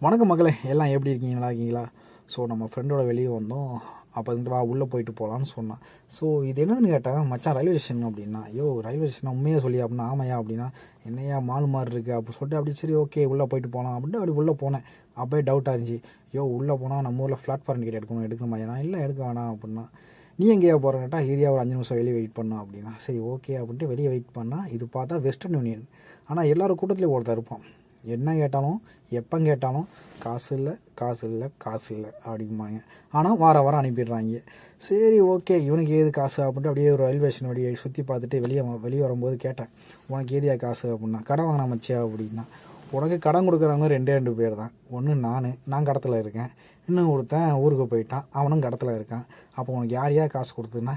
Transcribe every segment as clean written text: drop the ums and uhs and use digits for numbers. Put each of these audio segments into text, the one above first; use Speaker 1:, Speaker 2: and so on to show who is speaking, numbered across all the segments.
Speaker 1: வணக்கம் மக்களே, எல்லாம் எப்படி இருக்கீங்க? நல்லா இருக்கீங்களா? ஸோ நம்ம ஃப்ரெண்டோட வெளியே வந்தோம். அப்போ வந்துட்டு வா உள்ளே போயிட்டு போகலான்னு சொன்னான். ஸோ இது என்னதுன்னு கேட்டேன். மச்சான் ரயில்வே ஸ்டேஷன் அப்படின்னா, ரயில்வே ஸ்டேஷன் உண்மையாக சொல்லி அப்படின்னா ஆமையா அப்படின்னா, என்னையா மால் மாதிரி இருக்குது அப்படி சொல்லிட்டு அப்படி சரி ஓகே உள்ளே போயிட்டு போகலாம் அப்படின்ட்டு அப்படி உள்ளே போனேன். அப்போயே டவுட்டாக இருந்துச்சு. உள்ளே போனால் நம்ம ஊரில் பிளாட்ஃபார்ம் டிக்கெட் எடுக்கணுமா? நான் இல்லை எடுக்க வேணாம் அப்படின்னா, நீ எங்கேயா போகிறேன்ட்டா ஏரியா ஒரு 5 நிமிஷம் வெளியே வெயிட் பண்ணோம் அப்படின்னா, சரி ஓகே அப்படின்ட்டு வெளியே வெயிட் பண்ணால் இது பார்த்தா வெஸ்டர்ன் யூனியன். ஆனால் எல்லோரும் கூட்டத்துலேயும் ஒருத்தர் இருப்பான். என்ன கேட்டாலும் எப்போ கேட்டாலும் காசு இல்லை காசு இல்லை காசு இல்லை அப்படிம்பாங்க. ஆனால் வாரம் அனுப்பிடுறாங்க. சரி ஓகே இவனுக்கு ஏது காசு அப்படின்ட்டு அப்படியே ஒரு ரயில்வே ஸ்டேஷன் வழியை சுற்றி பார்த்துட்டு வெளியே வரும்போது கேட்டேன், உனக்கு ஏதியா காசு அப்படின்னா, கடன் வாங்கினா மச்சியா அப்படின்னா. உனக்கு கடன் கொடுக்குறவங்க ரெண்டு பேர் தான். ஒன்று நான் கடத்தில் இருக்கேன், இன்னும் ஒருத்தன் ஊருக்கு போயிட்டான், அவனும் கடத்தில் இருக்கான். அப்போ உனக்கு யார் காசு கொடுத்துன்னா,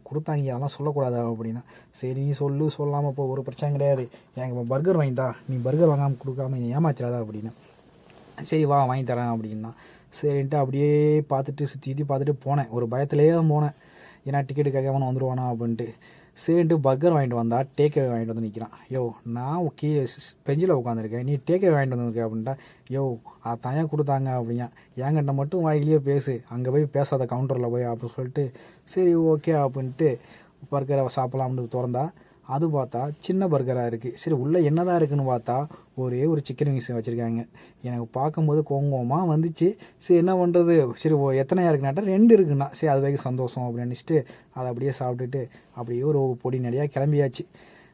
Speaker 1: கொடுத்தாங்க அதெல்லாம் சொல்லக்கூடாது அப்படின்னா. சரி நீ சொல்லாமல் இப்போ ஒரு பிரச்சனை கிடையாது, எனக்கு இப்போ பர்கர் வாங்கித்தா, நீ பர்கர் வாங்காமல் கொடுக்காம நீ ஏமாத்திராதா அப்படின்னு. சரி வா வாங்கி தரேன் அப்படின்னா. சரின்ட்டு அப்படியே பார்த்துட்டு சுற்றி பார்த்துட்டு போனேன். ஒரு பயத்துலேயே தான் போனேன், ஏன்னா டிக்கெட்டு கேட்காம வந்துடுவானா அப்படின்ட்டு. சரின்ட்டு பர்கர் வாங்கிட்டு வந்தா டேக்அவே வாங்கிட்டு வந்து நிற்கிறான். நான் கீழே பெஞ்சில் உட்காந்துருக்கேன், நீ டேக்அவே வாங்கிட்டு வந்துருக்க அப்படின்ட்டா. அதை தனியாக கொடுத்தாங்க அப்படியா, என்கிட்ட மட்டும் வாயிலேயே பேசு, அங்கே போய் பேசாத கவுண்டரில் போய் அப்படின்னு சொல்லிட்டு சரி ஓகே அப்படின்ட்டு பர்கரை சாப்பிட்லாம்னு திறந்தா அது பார்த்தா சின்ன பர்கராக இருக்குது. சரி உள்ளே என்ன தான் இருக்குதுன்னு பார்த்தா ஒரே ஒரு சிக்கன் விங்ஸ் வச்சுருக்காங்க. எனக்கு பார்க்கும்போது கோங்கோமாக வந்துச்சு. சரி என்ன பண்ணுறது, சரி எத்தனையா இருக்குனாட்டா 2 இருக்குண்ணா. சரி அது வரைக்கும் சந்தோஷம் அப்படின்னு நினச்சிட்டு அதை அப்படியே சாப்பிட்டுட்டு அப்படியே ஒரு பொடி நடையாக கிளம்பியாச்சு.